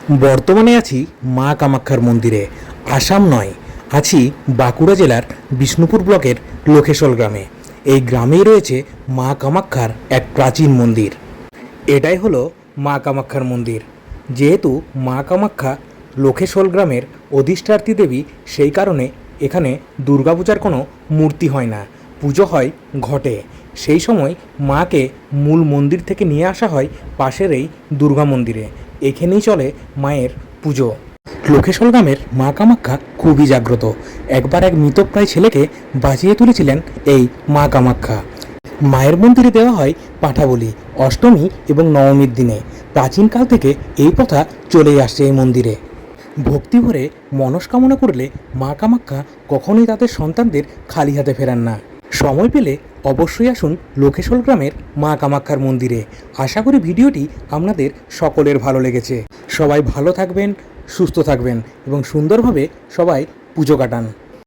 বর্তমানে আছি মা কামাখ্যার মন্দিরে। আসাম নয়, আছি বাঁকুড়া জেলার বিষ্ণুপুর ব্লকের লোকেশল গ্রামে। এই গ্রামেই রয়েছে মা কামাখ্যার এক প্রাচীন মন্দির। এটাই হলো মা কামাখ্যার মন্দির। যেহেতু মা কামাখ্যা লোকেশল গ্রামের অধিষ্ঠাত্রী দেবী, সেই কারণে এখানে দুর্গাপূজার কোনো মূর্তি হয় না, পুজো হয় ঘটে। সেই সময় মাকে মূল মন্দির থেকে নিয়ে আসা হয় পাশের এই দুর্গা মন্দিরে। এখানেই চলে মায়ের পুজো। লোকেশল গ্রামের মা কামাখ্যা খুবই জাগ্রত। একবার এক মৃতপ্রায় ছেলেকে বাঁচিয়ে তুলেছিলেন এই মা কামাখ্যা। মায়ের মন্দিরে দেওয়া হয় পাঁঠা বলি অষ্টমী এবং নবমীর দিনে। প্রাচীনকাল থেকে এই প্রথা চলেই আসছে এই মন্দিরে। ভক্তি ভরে মনস্কামনা করলে মা কামাখ্যা কখনোই তাদের সন্তানদের খালি হাতে ফেরান না। সময় পেলে অবশ্যই আসুন লোকেশল গ্রামের মা কামাখ্যার মন্দিরে। আশা করি ভিডিওটি আপনাদের সকলের ভালো লেগেছে। সবাই ভালো থাকবেন, সুস্থ থাকবেন এবং সুন্দরভাবে সবাই পুজো কাটান।